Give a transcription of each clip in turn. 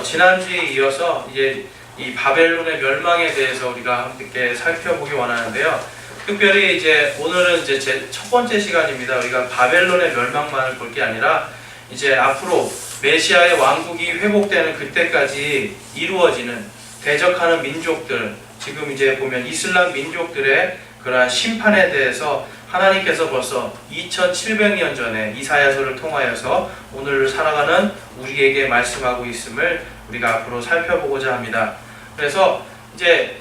지난주에 이어서 이제 이 바벨론의 멸망에 대해서 우리가 함께 살펴보기 원하는데요. 특별히 이제 오늘은 이제 제 첫 번째 시간입니다. 우리가 바벨론의 멸망만을 볼 게 아니라 이제 앞으로 메시아의 왕국이 회복되는 그때까지 이루어지는 대적하는 민족들, 지금 이제 보면 이슬람 민족들의 그러한 심판에 대해서 하나님께서 벌써 2700년 전에 이사야서를 통하여서 오늘 살아가는 우리에게 말씀하고 있음을 우리가 앞으로 살펴보고자 합니다. 그래서 이제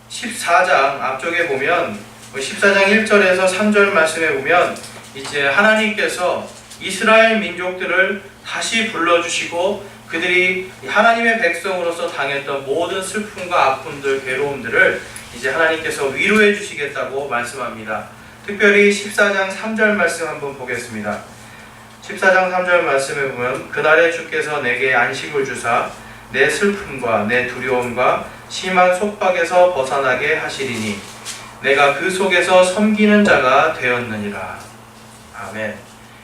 14장 앞쪽에 보면 14장 1절에서 3절 말씀에 보면 이제 하나님께서 이스라엘 민족들을 다시 불러주시고 그들이 하나님의 백성으로서 당했던 모든 슬픔과 아픔들, 괴로움들을 이제 하나님께서 위로해 주시겠다고 말씀합니다. 특별히 14장 3절 말씀 한번 보겠습니다. 14장 3절 말씀에 보면 그날에 주께서 내게 안식을 주사 내 슬픔과 내 두려움과 심한 속박에서 벗어나게 하시리니 내가 그 속에서 섬기는 자가 되었느니라. 아멘.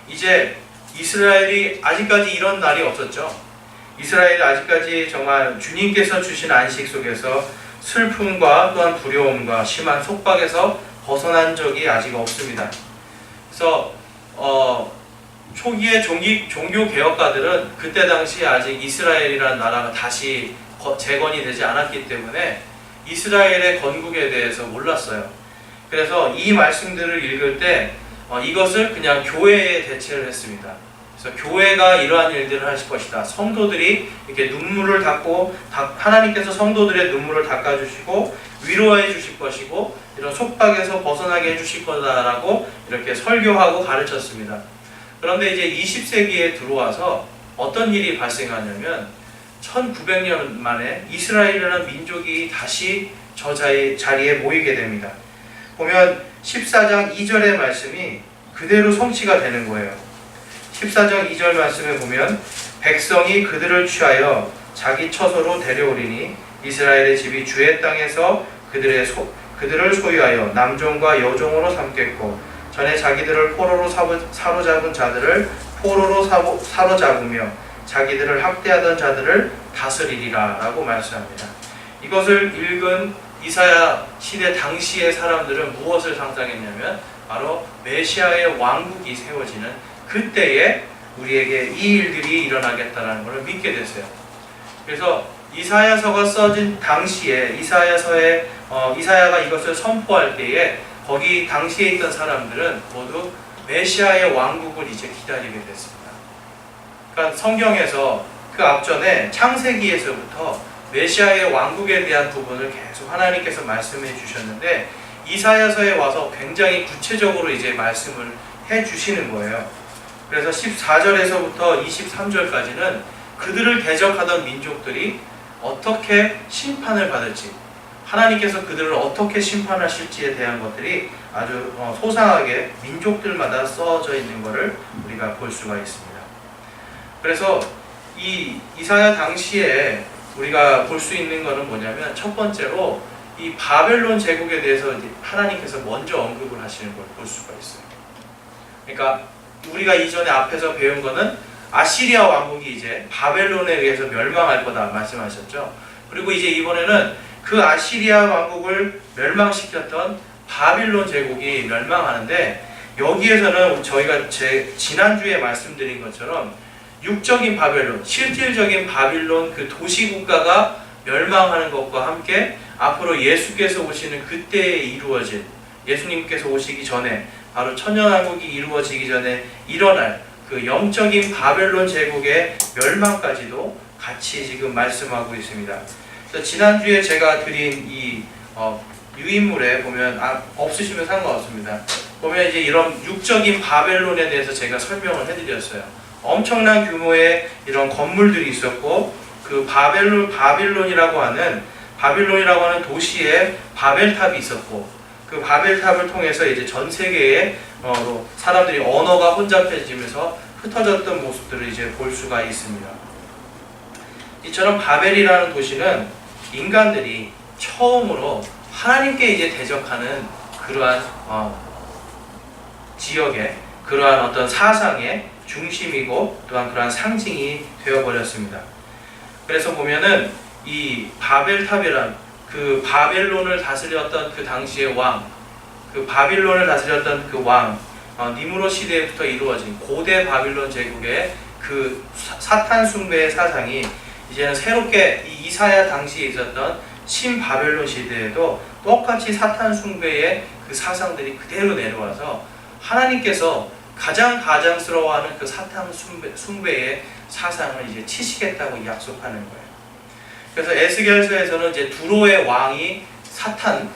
이제 이스라엘이 아직까지 이런 날이 없었죠. 이스라엘이 아직까지 정말 주님께서 주신 안식 속에서 슬픔과 또한 두려움과 심한 속박에서 벗어난 적이 아직 없습니다. 그래서 초기의 종교 개혁가들은 그때 당시 아직 이스라엘이라는 나라가 다시 재건이 되지 않았기 때문에 이스라엘의 건국에 대해서 몰랐어요. 그래서 이 말씀들을 읽을 때 이것을 그냥 교회에 대체를 했습니다. 그래서 교회가 이러한 일들을 하실 것이다. 성도들이 이렇게 눈물을 닦고 하나님께서 성도들의 눈물을 닦아주시고 위로해 주실 것이고 이런 속박에서 벗어나게 해주실 거다라고 이렇게 설교하고 가르쳤습니다. 그런데 이제 20세기에 들어와서 어떤 일이 발생하냐면 1900년 만에 이스라엘이라는 민족이 다시 저 자리에 모이게 됩니다. 보면 14장 2절의 말씀이 그대로 성취가 되는 거예요. 14장 2절 말씀에 보면 백성이 그들을 취하여 자기 처소로 데려오리니 이스라엘의 집이 주의 땅에서 그들을 소유하여 남종과 여종으로 삼겠고 전에 자기들을 포로로 사로잡은 자들을 포로로 사로잡으며 자기들을 학대하던 자들을 다스리리라 라고 말씀합니다. 이것을 읽은 이사야 시대 당시의 사람들은 무엇을 상상했냐면 바로 메시아의 왕국이 세워지는 그때에 우리에게 이 일들이 일어나겠다는 것을 믿게 됐어요. 그래서 이사야서가 써진 당시에 이사야가 이것을 선포할 때에 거기 당시에 있던 사람들은 모두 메시아의 왕국을 이제 기다리게 됐습니다. 그러니까 성경에서 그 앞전에 창세기에서부터 메시아의 왕국에 대한 부분을 계속 하나님께서 말씀해 주셨는데 이사야서에 와서 굉장히 구체적으로 이제 말씀을 해 주시는 거예요. 그래서 14절에서부터 23절까지는 그들을 대적하던 민족들이 어떻게 심판을 받을지, 하나님께서 그들을 어떻게 심판하실지에 대한 것들이 아주 소상하게 민족들마다 써져 있는 것을 우리가 볼 수가 있습니다. 그래서 이 이사야 당시에 우리가 볼 수 있는 것은 뭐냐면 첫 번째로 이 바벨론 제국에 대해서 하나님께서 먼저 언급을 하시는 걸 볼 수가 있어요. 그러니까 우리가 이전에 앞에서 배운 거는 아시리아 왕국이 이제 바벨론에 의해서 멸망할 거다 말씀하셨죠. 그리고 이제 이번에는 그 아시리아 왕국을 멸망시켰던 바빌론 제국이 멸망하는데 여기에서는 저희가 지난주에 말씀드린 것처럼 육적인 바벨론, 실질적인 바빌론 그 도시국가가 멸망하는 것과 함께 앞으로 예수께서 오시는 그때에 이루어질 예수님께서 오시기 전에 바로 천년왕국이 이루어지기 전에 일어날 그 영적인 바벨론 제국의 멸망까지도 같이 지금 말씀하고 있습니다. 그래서 지난주에 제가 드린 이 유인물에 보면 없으시면 상관없습니다. 보면 이제 이런 육적인 바벨론에 대해서 제가 설명을 해드렸어요. 엄청난 규모의 이런 건물들이 있었고 그 바빌론이라고 하는 도시에 바벨탑이 있었고 그 바벨탑을 통해서 이제 전 세계에 사람들이 언어가 혼잡해지면서 흩어졌던 모습들을 이제 볼 수가 있습니다. 이처럼 바벨이라는 도시는 인간들이 처음으로 하나님께 이제 대적하는 그러한 지역에 그러한 어떤 사상에 중심이고 또한 그러한 상징이 되어버렸습니다. 그래서 보면은 이 바벨탑이란 그 바벨론을 다스렸던 그 당시의 왕, 그 바빌론을 다스렸던 그 왕, 니므롯 시대부터 이루어진 고대 바빌론 제국의 그 사탄 숭배의 사상이 이제는 새롭게 이 이사야 당시에 있었던 신바벨론 시대에도 똑같이 사탄 숭배의 그 사상들이 그대로 내려와서 하나님께서 가장 가장스러워하는 그 사탄 숭배의 사상을 이제 치시겠다고 약속하는 거예요. 그래서 에스겔서에서는 이제 두로의 왕이 사탄을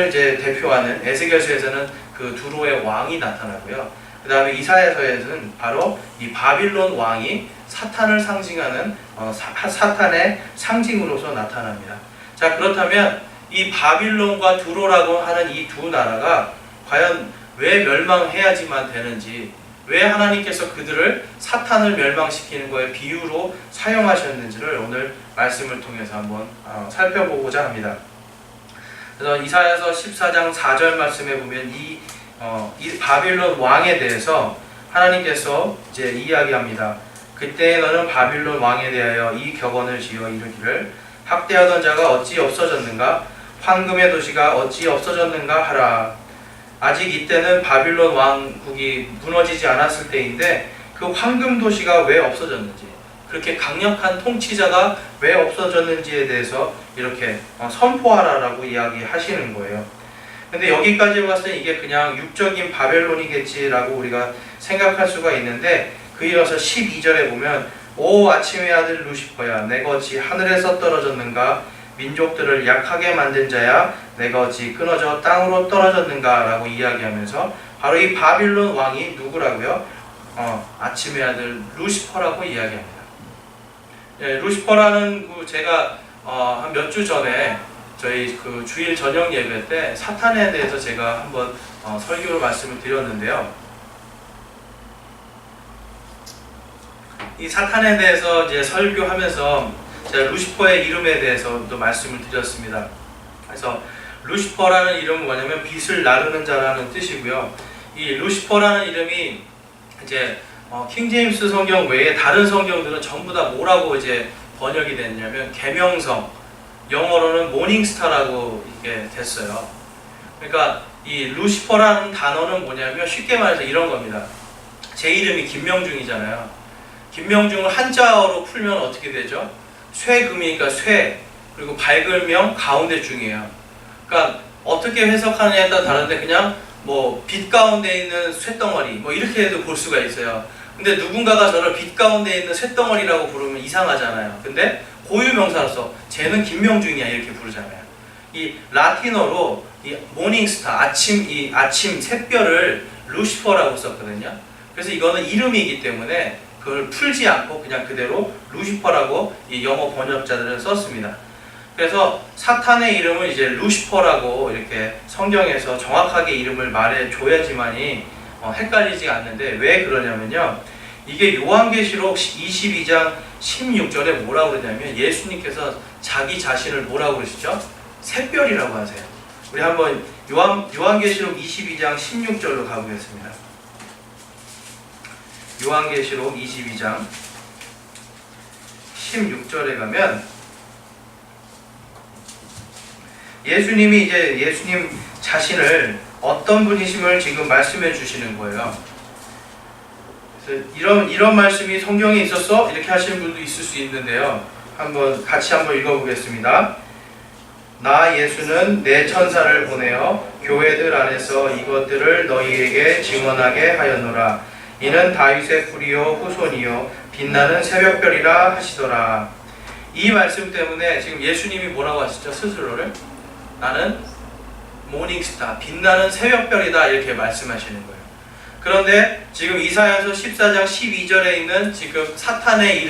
이제 대표하는 에스겔서에서는 그 두로의 왕이 나타나고요. 그 다음에 이사야서에서는 바로 이 바빌론 왕이 사탄을 상징하는 사탄의 상징으로서 나타납니다. 자, 그렇다면 이 바빌론과 두로라고 하는 이 두 나라가 과연 왜 멸망해야지만 되는지, 왜 하나님께서 그들을 사탄을 멸망시키는 거에 비유로 사용하셨는지를 오늘 말씀을 통해서 한번 살펴보고자 합니다. 그래서 이사야서 14장 4절 말씀에 보면 이 바빌론 왕에 대해서 하나님께서 이제 이야기합니다. 그때 너는 바빌론 왕에 대하여 이 격언을 지어 이르기를 학대하던 자가 어찌 없어졌는가, 황금의 도시가 어찌 없어졌는가 하라. 아직 이때는 바빌론 왕국이 무너지지 않았을 때인데 그 황금 도시가 왜 없어졌는지, 그렇게 강력한 통치자가 왜 없어졌는지에 대해서 이렇게 선포하라라고 이야기하시는 거예요. 근데 여기까지 봤을 때 이게 그냥 육적인 바벨론이겠지라고 우리가 생각할 수가 있는데, 그 이어서 12절에 보면 오 아침의 아들 루시퍼야, 내가 어찌 하늘에서 떨어졌는가, 민족들을 약하게 만든 자야, 내가 어찌 끊어져 땅으로 떨어졌는가 라고 이야기하면서 바로 이 바빌론 왕이 누구라고요? 아침의 아들 루시퍼라고 이야기합니다. 예, 루시퍼라는 제가 한 몇 주 전에 저희 그 주일 저녁 예배 때 사탄에 대해서 제가 한번 설교로 말씀을 드렸는데요. 이 사탄에 대해서 이제 설교하면서 제가 루시퍼의 이름에 대해서도 말씀을 드렸습니다. 그래서 루시퍼라는 이름은 뭐냐면 빛을 나르는 자라는 뜻이고요. 이 루시퍼라는 이름이 이제 킹제임스 성경 외에 다른 성경들은 전부 다 뭐라고 이제 번역이 됐냐면 계명성, 영어로는 모닝스타라고 이게 됐어요. 그러니까 이 루시퍼라는 단어는 뭐냐면 쉽게 말해서 이런 겁니다. 제 이름이 김명중이잖아요. 김명중을 한자어로 풀면 어떻게 되죠? 쇠금이니까 쇠, 그리고 밝을명 가운데 중이에요. 그러니까 어떻게 해석하느냐에 따라 다른데 그냥 뭐 빛 가운데 있는 쇳덩어리 뭐 이렇게도 볼 수가 있어요. 근데 누군가가 저를 빛 가운데 있는 쇳덩어리라고 부르면 이상하잖아요. 근데 고유명사로서 쟤는 김명중이야 이렇게 부르잖아요. 이 라틴어로 이 모닝스타, 아침 샛별을 루시퍼라고 썼거든요. 그래서 이거는 이름이기 때문에 그걸 풀지 않고 그냥 그대로 루시퍼라고 이 영어 번역자들은 썼습니다. 그래서 사탄의 이름을 이제 루시퍼라고 이렇게 성경에서 정확하게 이름을 말해줘야지만이 헷갈리지 않는데, 왜 그러냐면요, 이게 요한계시록 22장 16절에 뭐라고 그러냐면 예수님께서 자기 자신을 뭐라고 그러시죠? 샛별이라고 하세요. 우리 한번 요한계시록 22장 16절로 가보겠습니다. 요한계시록 22장 16절에 가면 예수님 자신을 어떤 분이심을 지금 말씀해 주시는 거예요. 그래서 이런 말씀이 성경에 있었어? 이렇게 하시는 분도 있을 수 있는데요. 같이 한번 읽어보겠습니다. 나 예수는 내 천사를 보내어 교회들 안에서 이것들을 너희에게 증언하게 하였노라. 이는 다윗의 뿌리요 후손이요 빛나는 새벽별이라 하시더라. 이 말씀 때문에 지금 예수님이 뭐라고 하시죠? 스스로를 나는 모닝스타, 빛나는 새벽별이다 이렇게 말씀하시는 거예요. 그런데 지금 이사야서 14장 12절에 있는 지금 사탄의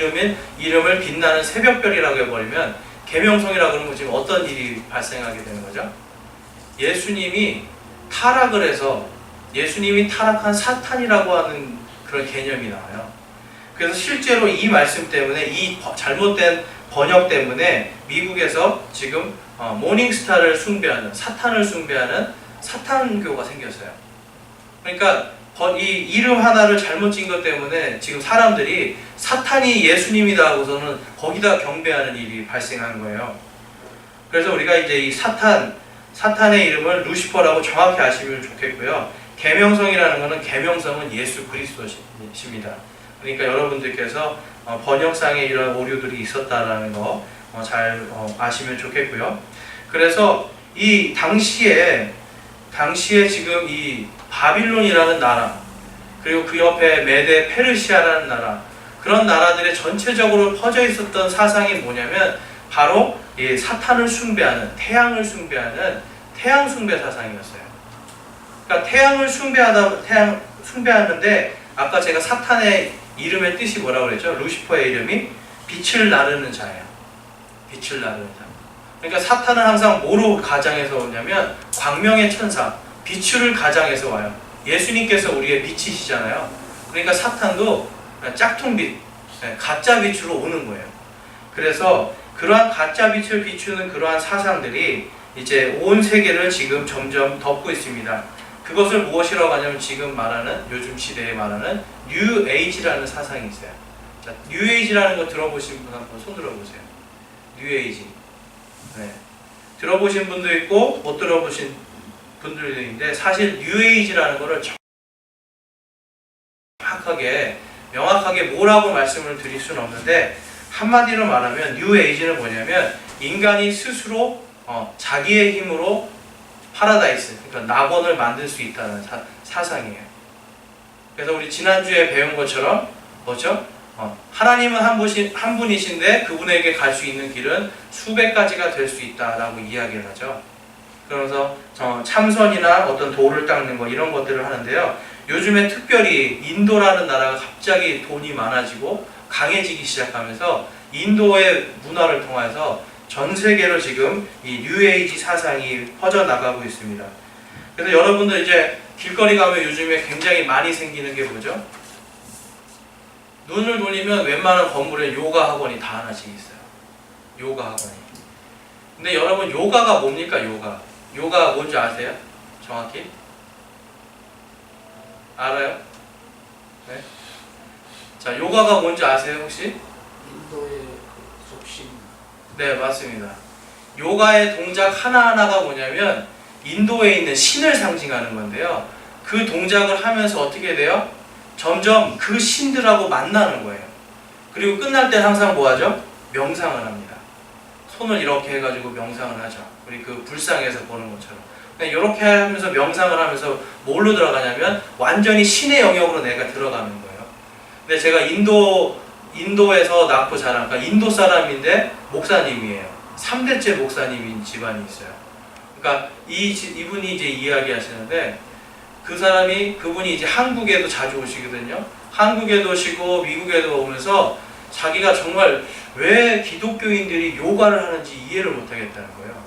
이름을 빛나는 새벽별이라고 해버리면 계명성이라고 그러면 지금 어떤 일이 발생하게 되는 거죠? 예수님이 타락을 해서 예수님이 타락한 사탄이라고 하는 그런 개념이 나와요. 그래서 실제로 이 말씀 때문에, 이 잘못된 번역 때문에 미국에서 지금 모닝스타를 숭배하는, 사탄을 숭배하는 사탄교가 생겼어요. 그러니까 이 이름 하나를 잘못 지은 것 때문에 지금 사람들이 사탄이 예수님이다 하고서는 거기다 경배하는 일이 발생한 거예요. 그래서 우리가 이제 이 사탄의 이름을 루시퍼라고 정확히 아시면 좋겠고요. 계명성이라는 것은 계명성은 예수 그리스도십니다. 그러니까 여러분들께서 번역상에 이런 오류들이 있었다라는 거 잘 아시면 좋겠고요. 그래서 이 당시에 지금 이 바빌론이라는 나라, 그리고 그 옆에 메데 페르시아라는 나라, 그런 나라들의 전체적으로 퍼져 있었던 사상이 뭐냐면 바로 이 사탄을 숭배하는, 태양을 숭배하는 태양 숭배 사상이었어요. 그러니까 태양을 숭배하는데 아까 제가 사탄의 이름의 뜻이 뭐라고 그랬죠? 루시퍼의 이름이 빛을 나르는 자예요. 빛을 나르는 자. 그러니까 사탄은 항상 뭐로 가장해서 오냐면 광명의 천사, 빛을 가장해서 와요. 예수님께서 우리의 빛이시잖아요. 그러니까 사탄도 짝퉁빛, 가짜 빛으로 오는 거예요. 그래서 그러한 가짜 빛을 비추는 그러한 사상들이 이제 온 세계를 지금 점점 덮고 있습니다. 그것을 무엇이라고 하냐면 지금 말하는, 요즘 시대에 말하는 뉴 에이지라는 사상이 있어요. 자, 뉴 에이지라는 거 들어보신 분 한번 손 들어보세요. 뉴 에이지. 네. 들어보신 분도 있고 못 들어보신 분들도 있는데, 사실 뉴 에이지라는 거를 명확하게 뭐라고 말씀을 드릴 수는 없는데, 한마디로 말하면 뉴 에이지는 뭐냐면 인간이 스스로 자기의 힘으로 파라다이스, 그러니까 낙원을 만들 수 있다는 사상이에요. 그래서 우리 지난주에 배운 것처럼 뭐죠? 하나님은 한 분이신데 그분에게 갈 수 있는 길은 수백 가지가 될 수 있다라고 이야기를 하죠. 그러면서 참선이나 어떤 돌을 닦는 거 이런 것들을 하는데요. 요즘에 특별히 인도라는 나라가 갑자기 돈이 많아지고 강해지기 시작하면서 인도의 문화를 통해서 전 세계로 지금 이 뉴에이지 사상이 퍼져나가고 있습니다. 그래서 여러분들 이제 길거리 가면 요즘에 굉장히 많이 생기는 게 뭐죠? 눈을 돌리면 웬만한 건물에 요가 학원이 다 하나씩 있어요. 요가 학원이. 근데 여러분 요가가 뭡니까? 요가 뭔지 아세요? 정확히? 알아요? 네? 자, 요가가 뭔지 아세요 혹시? 인도의 속신. 네, 맞습니다. 요가의 동작 하나하나가 뭐냐면 인도에 있는 신을 상징하는 건데요. 그 동작을 하면서 어떻게 돼요? 점점 그 신들하고 만나는 거예요. 그리고 끝날 때 항상 뭐 하죠? 명상을 합니다. 손을 이렇게 해가지고 명상을 하죠. 우리 그 불상에서 보는 것처럼. 이렇게 하면서 명상을 하면서 뭘로 들어가냐면 완전히 신의 영역으로 내가 들어가는 거예요. 근데 제가 인도에서 낳고 자란, 그러니까 인도 사람인데 목사님이에요. 3대째 목사님인 집안이 있어요. 그러니까 이분이 이제 이야기하시는데, 그분이 이제 한국에도 자주 오시거든요. 한국에도 오시고 미국에도 오면서 자기가 정말 왜 기독교인들이 요가를 하는지 이해를 못 하겠다는 거예요.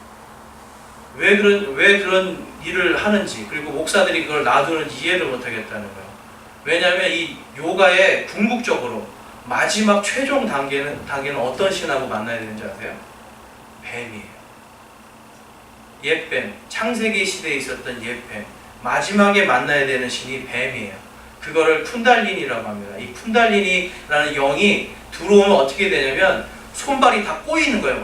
왜 그런 일을 하는지, 그리고 목사들이 그걸 놔두는지 이해를 못 하겠다는 거예요. 왜냐하면 이 요가의 궁극적으로 마지막 최종 단계는 어떤 신하고 만나야 되는지 아세요? 뱀이에요. 옛뱀, 창세기 시대에 있었던 옛뱀, 마지막에 만나야 되는 신이 뱀이에요. 그거를 쿤달리니라고 합니다. 이 쿤달리니라는 영이 들어오면 어떻게 되냐면 손발이 다 꼬이는 거예요.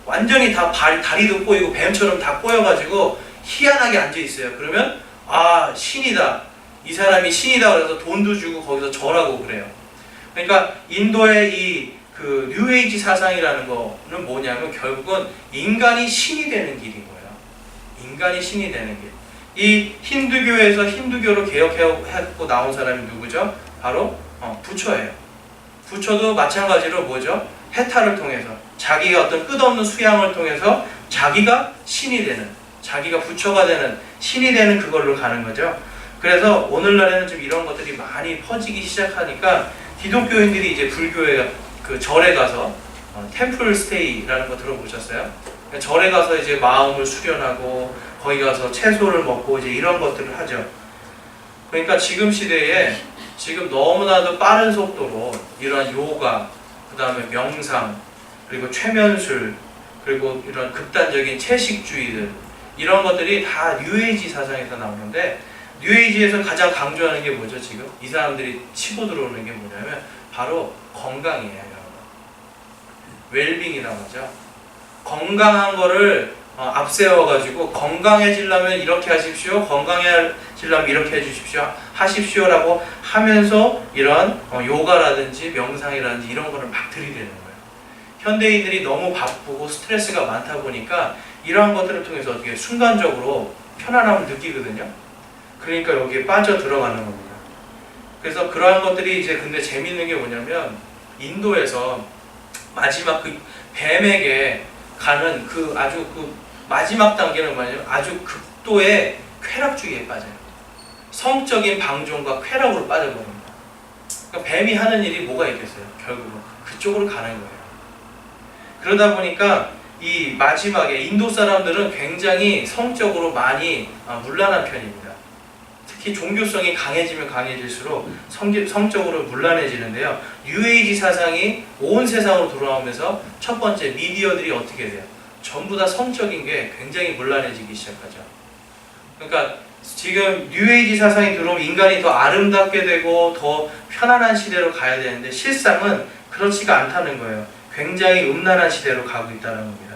완전히 다 다리도 꼬이고 뱀처럼 다 꼬여가지고 희한하게 앉아있어요. 그러면 신이다, 이 사람이 신이다 그래서 돈도 주고 거기서 절하고 그래요. 그러니까 인도의 이 그 뉴에이지 사상이라는 거는 뭐냐면 결국은 인간이 신이 되는 길인 거예요. 인간이 신이 되는 길. 이 힌두교에서 힌두교로 개혁하고 나온 사람이 누구죠? 바로 부처예요. 부처도 마찬가지로 뭐죠? 해탈을 통해서 자기가 어떤 끝없는 수양을 통해서 자기가 신이 되는, 자기가 부처가 되는, 신이 되는 그걸로 가는 거죠. 그래서 오늘날에는 좀 이런 것들이 많이 퍼지기 시작하니까 기독교인들이 이제 불교에 그 절에 가서 템플 스테이라는 거 들어보셨어요? 절에 가서 이제 마음을 수련하고 거기 가서 채소를 먹고 이제 이런 것들을 하죠. 그러니까 지금 시대에 지금 너무나도 빠른 속도로 이런 요가, 그 다음에 명상, 그리고 최면술, 그리고 이런 극단적인 채식주의들, 이런 것들이 다 뉴에이지 사상에서 나오는데, 뉴에이지에서 가장 강조하는 게 뭐죠 지금? 이 사람들이 치고 들어오는 게 뭐냐면 바로 건강이에요, 여러분. 웰빙이라고 하죠. 건강한 거를 앞세워가지고 건강해지려면 이렇게 하십시오, 건강해지려면 이렇게 해주십시오, 하십시오라고 하면서 이런 요가라든지 명상이라든지 이런 거를 막 들이대는 거예요. 현대인들이 너무 바쁘고 스트레스가 많다 보니까 이러한 것들을 통해서 어떻게 순간적으로 편안함을 느끼거든요. 그러니까 여기에 빠져 들어가는 겁니다. 그래서 그러한 것들이 이제 근데 재밌는 게 뭐냐면 인도에서 마지막 그 뱀에게 가는 그 아주 그 마지막 단계는 뭐냐면 아주 극도의 쾌락주의에 빠져요. 성적인 방종과 쾌락으로 빠져버립니다. 그러니까 뱀이 하는 일이 뭐가 있겠어요? 결국은 그쪽으로 가는 거예요. 그러다 보니까 이 마지막에 인도 사람들은 굉장히 성적으로 많이 문란한 편입니다. 특히 종교성이 강해지면 강해질수록 성적으로 문란해지는데요. 뉴에이지 사상이 온 세상으로 돌아오면서 첫 번째 미디어들이 어떻게 돼요? 전부 다 성적인 게 굉장히 문란해지기 시작하죠. 그러니까 지금 뉴에이지 사상이 들어오면 인간이 더 아름답게 되고 더 편안한 시대로 가야 되는데 실상은 그렇지가 않다는 거예요. 굉장히 음란한 시대로 가고 있다는 겁니다.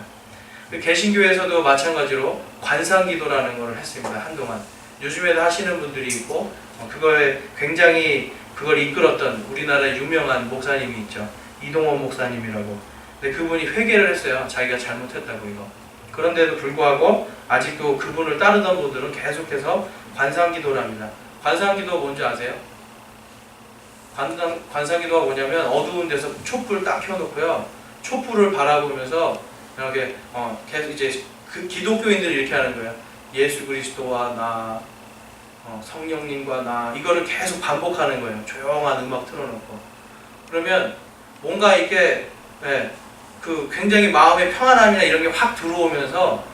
개신교에서도 마찬가지로 관상기도라는 것을 했습니다. 한동안. 요즘에도 하시는 분들이 있고 그거에 굉장히 그걸 이끌었던 우리나라의 유명한 목사님이 있죠. 이동원 목사님이라고. 근데 그분이 회개를 했어요. 자기가 잘못했다고 이거. 그런데도 불구하고 아직도 그분을 따르던 분들은 계속해서 관상기도를 합니다. 관상기도 뭔지 아세요? 관상기도가 뭐냐면 어두운 데서 촛불 딱 켜놓고요. 촛불을 바라보면서 이렇게 계속 이제 그 기독교인들이 이렇게 하는 거예요. 예수 그리스도와 나, 성령님과 나, 이거를 계속 반복하는 거예요. 조용한 음악 틀어놓고. 그러면 뭔가 이렇게 그 굉장히 마음의 평안함이나 이런 게 확 들어오면서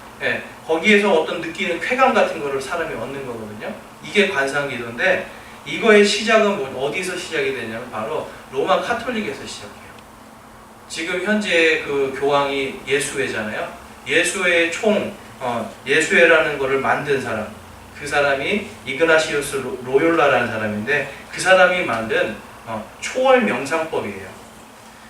거기에서 어떤 느끼는 쾌감 같은 거를 사람이 얻는 거거든요. 이게 관상기도인데 이거의 시작은 어디서 시작이 되냐면 바로 로마 카톨릭에서 시작해요. 지금 현재 그 교황이 예수회잖아요. 예수회의 예수회라는 거를 만든 사람, 그 사람이 이그나시우스 로욜라라는 사람인데 그 사람이 만든 초월 명상법이에요.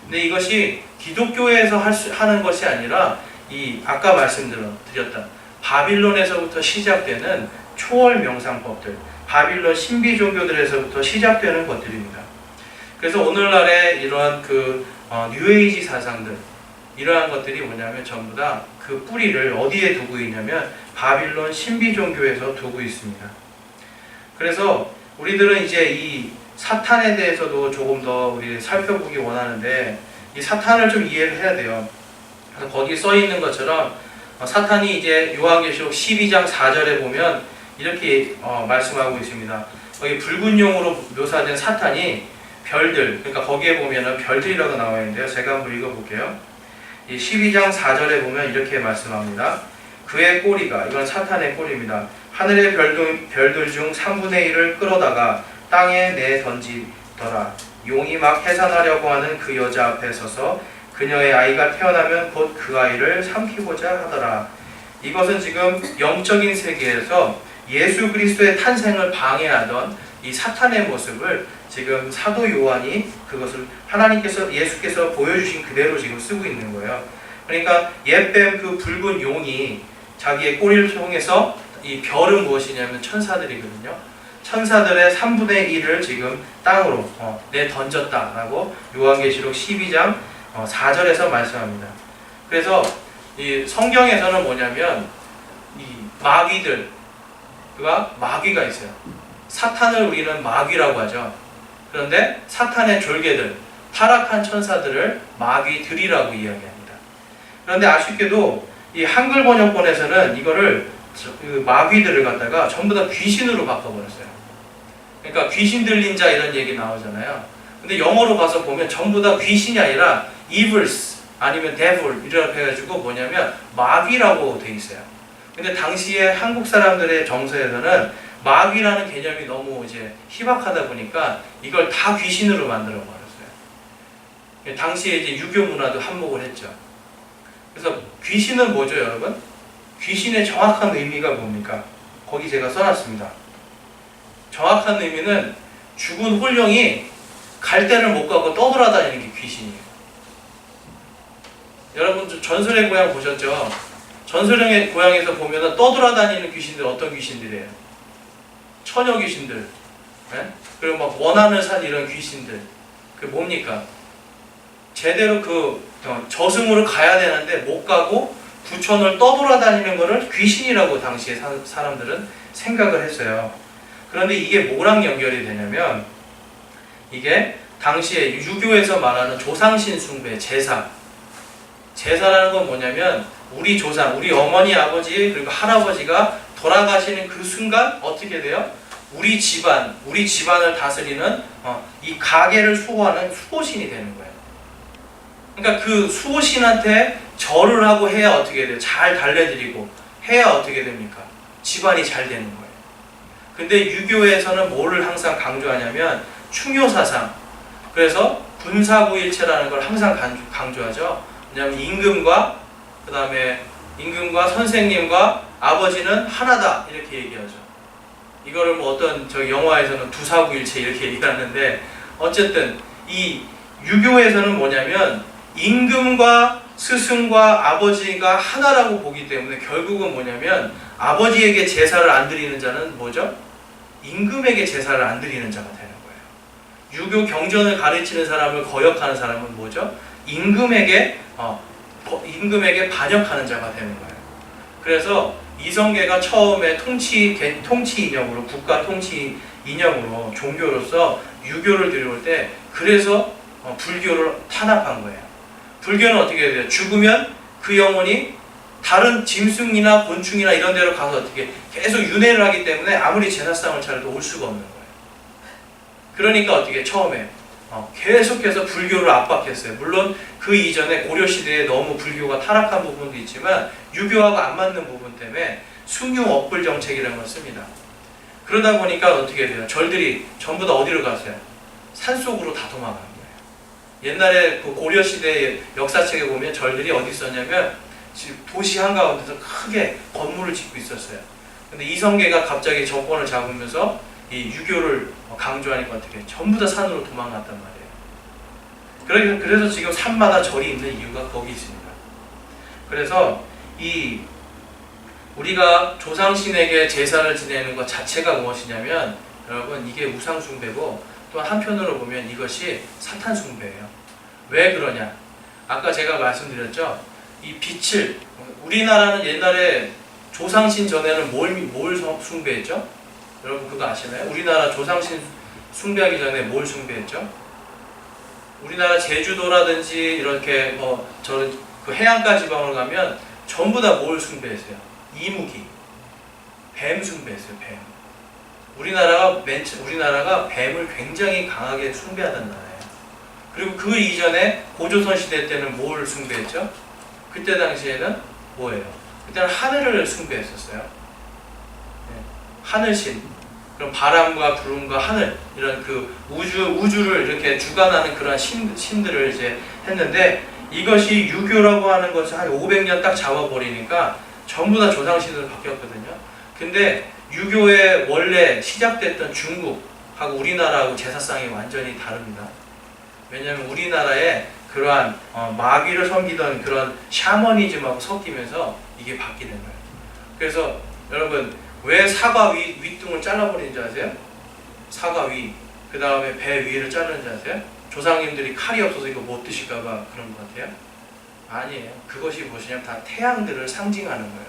근데 이것이 기독교에서 하는 것이 아니라 이 아까 말씀드렸던 바빌론에서부터 시작되는 초월 명상법들, 바빌론 신비 종교들에서부터 시작되는 것들입니다. 그래서 오늘날의 이러한 뉴에이지 사상들, 이러한 것들이 뭐냐면 전부 다 그 뿌리를 어디에 두고 있냐면 바빌론 신비 종교에서 두고 있습니다. 그래서 우리들은 이제 이 사탄에 대해서도 조금 더 우리 살펴보기 원하는데 이 사탄을 좀 이해를 해야 돼요. 그래서 거기 써 있는 것처럼 사탄이 이제 요한계시록 12장 4절에 보면 이렇게 말씀하고 있습니다. 거기 붉은 용으로 묘사된 사탄이 별들, 그러니까 거기에 보면은 별들이라고 나와 있는데요. 제가 한번 읽어볼게요. 이 12장 4절에 보면 이렇게 말씀합니다. 그의 꼬리가, 이건 사탄의 꼬리입니다. 하늘의 별들 중 3분의 1을 끌어다가 땅에 내던지더라. 용이 막 해산하려고 하는 그 여자 앞에 서서 그녀의 아이가 태어나면 곧 그 아이를 삼키고자 하더라. 이것은 지금 영적인 세계에서 예수 그리스도의 탄생을 방해하던 이 사탄의 모습을 지금 사도 요한이 그것을 예수께서 보여주신 그대로 지금 쓰고 있는 거예요. 그러니까 옛뱀 그 붉은 용이 자기의 꼬리를 통해서 이 별은 무엇이냐면 천사들이거든요. 천사들의 3분의 1을 지금 땅으로 내던졌다라고 요한계시록 12장 4절에서 말씀합니다. 그래서 이 성경에서는 뭐냐면 이 마귀가 있어요. 사탄을 우리는 마귀라고 하죠. 그런데 사탄의 졸개들, 타락한 천사들을 마귀들이라고 이야기합니다. 그런데 아쉽게도 이 한글 번역본에서는 이거를 그 마귀들을 갖다가 전부 다 귀신으로 바꿔버렸어요. 그러니까 귀신 들린 자 이런 얘기 나오잖아요. 근데 영어로 가서 보면 전부 다 귀신이 아니라 evils 아니면 devil 이렇게 해가지고 뭐냐면 마귀라고 돼 있어요. 근데 당시에 한국 사람들의 정서에서는 마귀라는 개념이 너무 이제 희박하다 보니까 이걸 다 귀신으로 만들어 버렸어요. 당시에 이제 유교 문화도 한몫을 했죠. 그래서 귀신은 뭐죠, 여러분? 귀신의 정확한 의미가 뭡니까? 거기 제가 써놨습니다. 정확한 의미는 죽은 홀령이 갈 데를 못 가고 떠돌아다니는 게 귀신이에요. 여러분 전설의 고향 보셨죠? 전설의 고향에서 보면은 떠돌아다니는 귀신들 어떤 귀신들이에요? 처녀 귀신들, 네? 그리고 막 원하는 산 이런 귀신들. 그 뭡니까? 제대로 그 저승으로 가야 되는데 못 가고 부천을 떠돌아다니는 거를 귀신이라고 당시에 사람들은 생각을 했어요. 그런데 이게 뭐랑 연결이 되냐면 이게 당시에 유교에서 말하는 조상신 숭배, 제사라는 건 뭐냐면 우리 조상, 우리 어머니, 아버지 그리고 할아버지가 돌아가시는 그 순간 어떻게 돼요? 우리 집안을 다스리는 이 가계를 수호하는 수호신이 되는 거예요. 그러니까 그 수호신한테 절을 하고 해야 어떻게 돼요? 잘 달래드리고 해야 어떻게 됩니까? 집안이 잘 되는 거예요. 근데 유교에서는 뭐를 항상 강조하냐면 충효사상. 그래서 군사구일체라는 걸 항상 강조하죠. 왜냐하면 임금과 선생님과 아버지는 하나다 이렇게 얘기하죠. 이거를 뭐 어떤 영화에서는 두사구일체 이렇게 얘기하는데 어쨌든 이 유교에서는 뭐냐면 임금과 스승과 아버지가 하나라고 보기 때문에 결국은 뭐냐면 아버지에게 제사를 안 드리는 자는 뭐죠? 임금에게 제사를 안 드리는 자가 되는 거예요. 유교 경전을 가르치는 사람을 거역하는 사람은 뭐죠? 임금에게 반역하는 자가 되는 거예요. 그래서 이성계가 처음에 통치 이념으로 국가 통치 이념으로 종교로서 유교를 들여올 때 그래서 불교를 탄압한 거예요. 불교는 어떻게 해야 돼요? 죽으면 그 영혼이 다른 짐승이나 곤충이나 이런 데로 가서 어떻게 계속 윤회를 하기 때문에 아무리 제사상을 차려도 올 수가 없는 거예요. 그러니까 어떻게 처음에 계속해서 불교를 압박했어요. 물론 그 이전에 고려시대에 너무 불교가 타락한 부분도 있지만 유교하고 안 맞는 부분 때문에 숭유억불 정책이라는 걸 씁니다. 그러다 보니까 어떻게 돼요? 절들이 전부 다 어디로 갔어요? 산속으로 다 도망간 거예요. 옛날에 그 고려시대 역사책에 보면 절들이 어디 있었냐면 도시 한가운데서 크게 건물을 짓고 있었어요. 근데 이성계가 갑자기 정권을 잡으면서 이 유교를 강조하니까 어떻게 전부 다 산으로 도망갔단 말이에요. 그래서 지금 산마다 절이 있는 이유가 거기 있습니다. 그래서 이 우리가 조상신에게 제사를 지내는 것 자체가 무엇이냐면 여러분 이게 우상숭배고 또 한편으로 보면 이것이 사탄숭배예요. 왜 그러냐? 아까 제가 말씀드렸죠. 이 빛을 우리나라는 옛날에 조상신 전에는 뭘 숭배했죠? 여러분 그거 아시나요? 우리나라 조상신 숭배하기 전에 뭘 숭배했죠? 우리나라 제주도라든지 이렇게 그 해안가 지방으로 가면 전부 다 뭘 숭배했어요? 이무기, 뱀 숭배했어요. 뱀. 우리나라가 뱀을 굉장히 강하게 숭배하던 나라예요. 그리고 그 이전에 고조선 시대 때는 뭘 숭배했죠? 그때 당시에는 뭐예요? 그때는 하늘을 숭배했었어요. 네. 하늘신. 그럼 바람과 구름과 하늘 이런 그 우주를 이렇게 주관하는 그런 신들을 이제 했는데 이것이 유교라고 하는 것을 한 500년 딱 잡아버리니까 전부 다 조상신으로 바뀌었거든요. 근데 유교의 원래 시작됐던 중국하고 우리나라하고 제사상이 완전히 다릅니다. 왜냐하면 우리나라에 그러한 마귀를 섬기던 그런 샤머니즘하고 섞이면서 이게 바뀌는 거예요. 그래서 여러분 왜 사과 윗둥을 잘라버리는지 아세요? 사과 위, 그 다음에 배 위를 자르는지 아세요? 조상님들이 칼이 없어서 이거 못 드실까봐 그런 것 같아요? 아니에요. 그것이 무엇이냐면 다 태양들을 상징하는 거예요.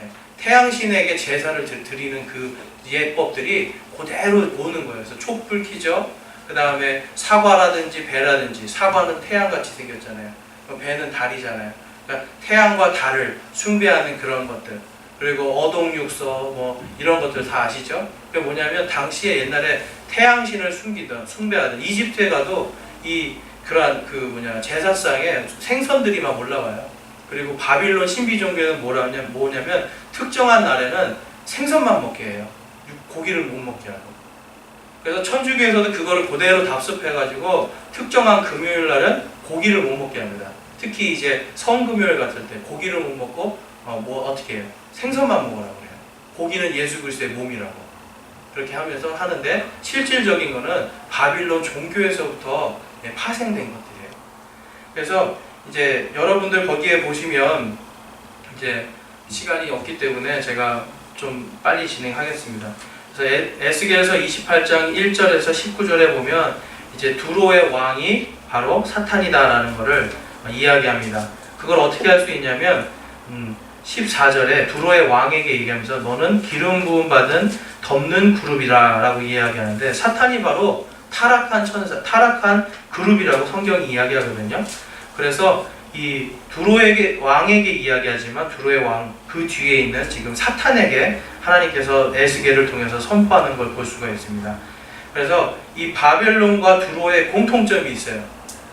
네. 태양신에게 제사를 드리는 그 예법들이 그대로 오는 거예요. 그래서 촛불 켜죠. 그 다음에 사과라든지 배라든지, 사과는 태양같이 생겼잖아요. 배는 달이잖아요. 그러니까 태양과 달을 숭배하는 그런 것들. 그리고 어동육서 뭐 이런 것들 다 아시죠? 그게 뭐냐면 당시에 옛날에 태양신을 숭배하던 이집트에 가도 그러한 제사상에 생선들이 막 올라와요. 그리고 바빌론 신비 종교는 뭐냐면 특정한 날에는 생선만 먹게 해요. 고기를 못 먹게 하고. 그래서 천주교에서도 그거를 그대로 답습해가지고 특정한 금요일 날은 고기를 못 먹게 합니다. 특히 이제 성금요일 같을 때 고기를 못 먹고 어떻게 해요? 생선만 먹으라고 그래요. 고기는 예수 그리스도의 몸이라고. 그렇게 하면서 하는데 실질적인 거는 바빌론 종교에서부터 파생된 것들이에요. 그래서 이제 여러분들 거기에 보시면 이제 시간이 없기 때문에 제가 좀 빨리 진행하겠습니다. 그래서 에스겔서 28장 1절에서 19절에 보면 이제 두로의 왕이 바로 사탄이다라는 것을 이야기합니다. 그걸 어떻게 할 수 있냐면 14절에 두로의 왕에게 얘기하면서 너는 기름 부음 받은 덮는 그룹이라 라고 이야기하는데 사탄이 바로 타락한 천사, 타락한 그룹이라고 성경이 이야기하거든요. 그래서 이 두로에게 왕에게 이야기하지만 두로의 왕 그 뒤에 있는 지금 사탄에게 하나님께서 에스겔을 통해서 선포하는 걸 볼 수가 있습니다. 그래서 이 바벨론과 두로의 공통점이 있어요.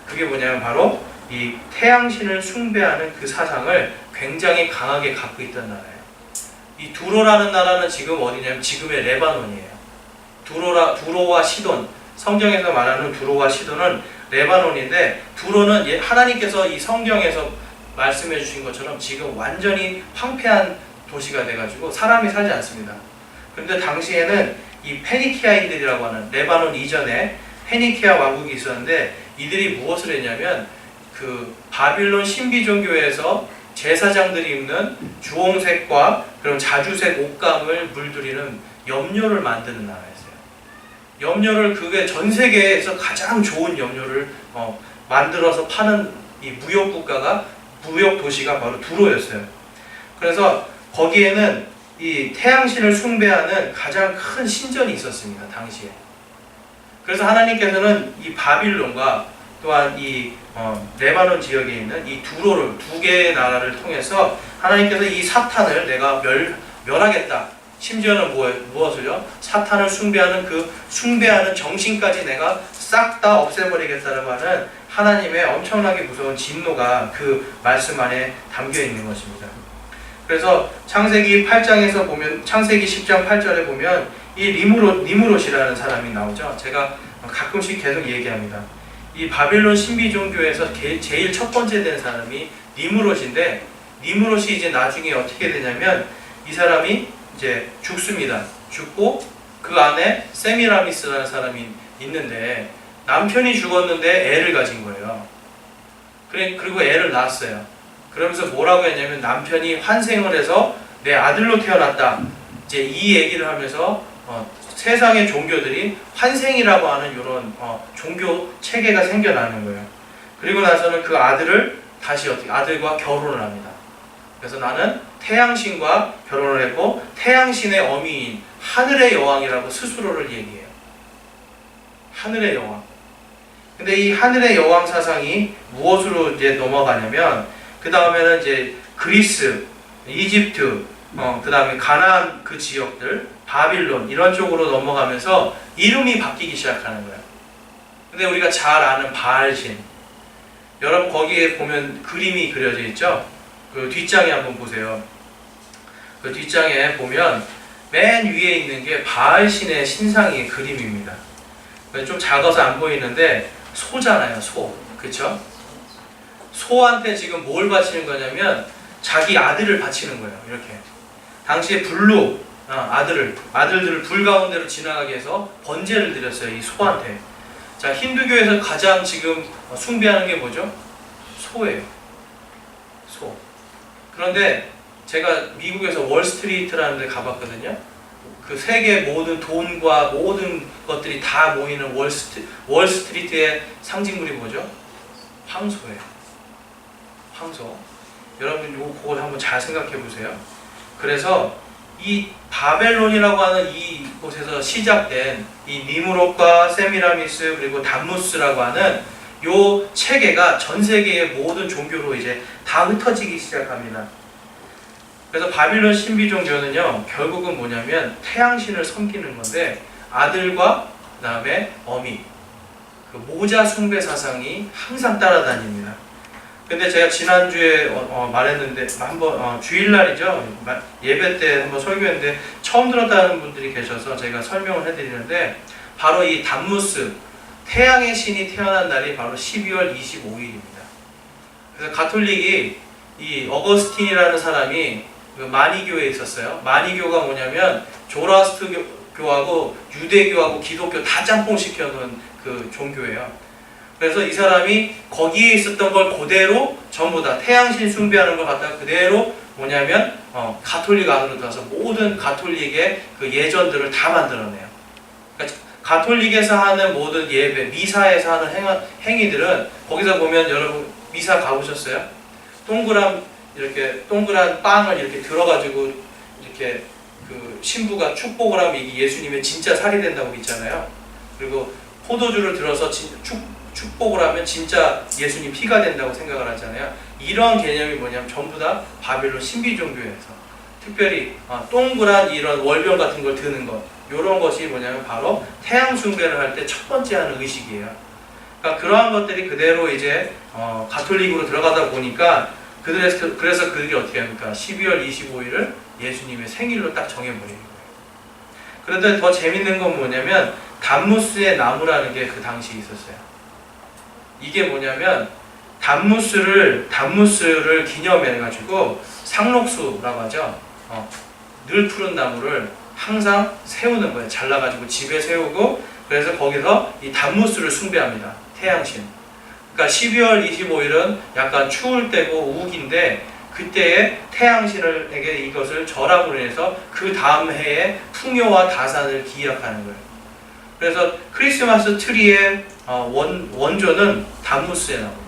그게 뭐냐면 바로 이 태양신을 숭배하는 그 사상을 굉장히 강하게 갖고 있던 나라예요. 이 두로라는 나라는 지금 어디냐면 지금의 레바논이에요. 두로와 시돈, 성경에서 말하는 두로와 시돈은 레바논인데 두로는 하나님께서 이 성경에서 말씀해 주신 것처럼 지금 완전히 황폐한 도시가 돼가지고 사람이 살지 않습니다. 그런데 당시에는 이 페니키아인들이라고 하는 레바논 이전에 페니키아 왕국이 있었는데 이들이 무엇을 했냐면 그 바빌론 신비 종교에서 제사장들이 입는 주홍색과 그런 자주색 옷감을 물들이는 염료를 만드는 나라였어요. 염료를 그게 전 세계에서 가장 좋은 염료를 만들어서 파는 이 무역 국가가 무역 도시가 바로 두로였어요. 그래서 거기에는 이 태양신을 숭배하는 가장 큰 신전이 있었습니다. 당시에. 그래서 하나님께서는 이 바빌론과 또한 이 레바논 지역에 있는 이 두로를 두 개의 나라를 통해서 하나님께서 이 사탄을 내가 멸하겠다. 심지어는 무엇을요? 사탄을 숭배하는 그 숭배하는 정신까지 내가 싹 다 없애버리겠다라고 하는 하나님의 엄청나게 무서운 진노가 그 말씀 안에 담겨 있는 것입니다. 그래서 창세기 8장에서 보면 창세기 10장 8절에 보면 이 니무롯이라는 사람이 나오죠. 제가 가끔씩 계속 얘기합니다. 이 바빌론 신비 종교에서 제일 첫 번째 된 사람이 니무롯인데 니무롯이 이제 나중에 어떻게 되냐면 이 사람이 이제 죽습니다. 죽고 그 안에 세미라미스라는 사람이 있는데 남편이 죽었는데 애를 가진 거예요. 그리고 애를 낳았어요. 그러면서 뭐라고 했냐면 남편이 환생을 해서 내 아들로 태어났다. 이제 이 얘기를 하면서 세상의 종교들이 환생이라고 하는 이런 종교 체계가 생겨나는 거예요. 그리고 나서는 그 아들을 다시 아들과 결혼을 합니다. 그래서 나는 태양신과 결혼을 했고 태양신의 어미인 하늘의 여왕이라고 스스로를 얘기해요. 하늘의 여왕. 근데 이 하늘의 여왕 사상이 무엇으로 이제 넘어가냐면 그 다음에는 이제 그리스, 이집트, 그 다음에 가나안 그 지역들, 바빌론 이런 쪽으로 넘어가면서 이름이 바뀌기 시작하는 거예요. 근데 우리가 잘 아는 바알신, 여러분 거기에 보면 그림이 그려져 있죠? 그 뒷장에 한번 보세요. 그 뒷장에 보면 맨 위에 있는 게 바알신의 신상의 그림입니다. 좀 작아서 안 보이는데 소잖아요, 소. 그쵸? 소한테 지금 뭘 바치는 거냐면 자기 아들을 바치는 거예요. 이렇게. 당시에 불로 아들들을 불 가운데로 지나가게 해서 번제를 드렸어요. 이 소한테. 자, 힌두교에서 가장 지금 숭배하는 게 뭐죠? 소예요. 소. 그런데 제가 미국에서 월스트리트라는 데 가봤거든요. 그 세계 모든 돈과 모든 것들이 다 모이는 월스트리트의 상징물이 뭐죠? 황소예요. 황소. 여러분 그걸 한번 잘 생각해 보세요. 그래서 이 바벨론이라고 하는 이 곳에서 시작된 이 니무롯과 세미라미스 그리고 담무스라고 하는 요 체계가 전 세계의 모든 종교로 이제 다 흩어지기 시작합니다. 그래서 바빌론 신비 종교는요 결국은 뭐냐면 태양신을 섬기는 건데 아들과 그 다음에 어미 그 모자 숭배 사상이 항상 따라다닙니다. 근데 제가 지난주에 말했는데 한번 주일날이죠 예배 때 한번 설교했는데 처음 들었다는 분들이 계셔서 제가 설명을 해드리는데 바로 이 담무스 태양의 신이 태어난 날이 바로 12월 25일입니다. 그래서 가톨릭이 이 어거스틴이라는 사람이 마니교에 있었어요. 마니교가 뭐냐면 기독교하고 유대교하고 기독교 다 짬뽕 시켜놓은 그 종교예요. 그래서 이 사람이 거기에 있었던 걸 그대로 전부 다 태양신 숭배하는 걸 갖다가 그대로 뭐냐면 가톨릭 안으로 들어서 모든 가톨릭의 그 예전들을 다 만들어내요. 그러니까 가톨릭에서 하는 모든 예배, 미사에서 하는 행위들은 거기서 보면 여러분 미사 가보셨어요? 이렇게 동그란 빵을 이렇게 들어가지고 이렇게 그 신부가 축복을 하면 이게 예수님의 진짜 살이 된다고 믿잖아요. 그리고 포도주를 들어서 축복을 하면 진짜 예수님 피가 된다고 생각을 하잖아요. 이런 개념이 뭐냐면 전부 다 바빌론 신비 종교에서 특별히 동그란 이런 월병 같은 걸 드는 것, 이런 것이 뭐냐면 바로 태양 숭배를 할 때 첫 번째 하는 의식이에요. 그러니까 그러한 것들이 그대로 이제 가톨릭으로 들어가다 보니까 그래서 그들이 어떻게 합니까? 12월 25일을 예수님의 생일로 딱 정해버리는 거예요. 그런데 더 재밌는 건 뭐냐면 담무스의 나무라는 게 그 당시에 있었어요. 이게 뭐냐면 담무스를 기념해가지고 상록수라고 하죠. 늘 푸른 나무를 항상 세우는 거예요. 잘라가지고 집에 세우고, 그래서 거기서 이 담무스를 숭배합니다. 태양신. 그러니까 12월 25일은 약간 추울 때고 우기인데 그때에 태양신에게 이것을 절함으로 인해서 그 다음 해에 풍요와 다산을 기약하는 거예요. 그래서 크리스마스 트리의 원조는 담무스에 나옵니다.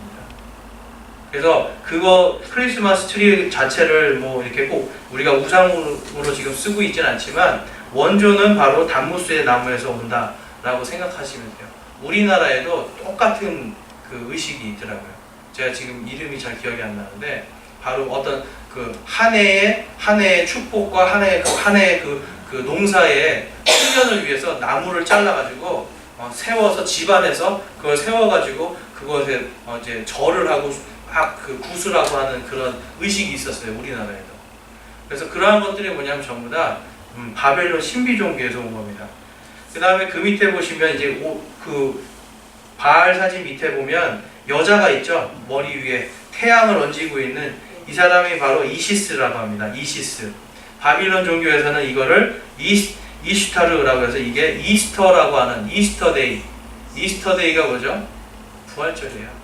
그래서 그거 크리스마스 트리 자체를 뭐 이렇게 꼭 우리가 우상으로 지금 쓰고 있진 않지만 원조는 바로 담무스의 나무에서 온다라고 생각하시면 돼요. 우리나라에도 똑같은 그 의식이 있더라고요. 제가 지금 이름이 잘 기억이 안 나는데 바로 어떤 그 한 해의 축복과 한 해의 그 농사의 풍년을 위해서 나무를 잘라가지고 세워서 집안에서 그걸 세워가지고 그것에 이제 절을 하고 그 구슬하고 하는 그런 의식이 있었어요, 우리나라에도. 그래서 그러한 것들이 뭐냐면 전부 다 바벨론 신비 종교에서 온 겁니다. 그 다음에 그 밑에 보시면 이제 그 바알 사진 밑에 보면 여자가 있죠. 머리 위에 태양을 얹고 있는 이 사람이 바로 이시스라고 합니다. 이시스. 바빌론 종교에서는 이거를 이슈타르라고 해서 이게 이스터라고 하는 이스터데이. 이스터데이가 뭐죠? 부활절이에요.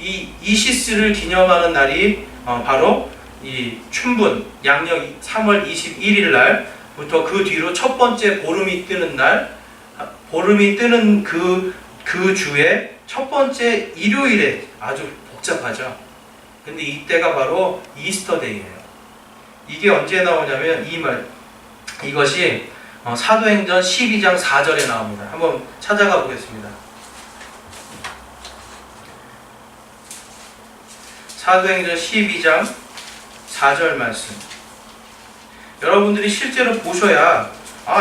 이 이시스를 기념하는 날이 바로 이 춘분 양력 3월 21일 날부터 그 뒤로 첫 번째 보름이 뜨는 날, 보름이 뜨는 그 주에 첫 번째 일요일에, 아주 복잡하죠. 근데 이때가 바로 이스터데이예요. 이게 언제 나오냐면 이것이 사도행전 12장 4절에 나옵니다. 한번 찾아가 보겠습니다. 사도행전 12장 4절 말씀. 여러분들이 실제로 보셔야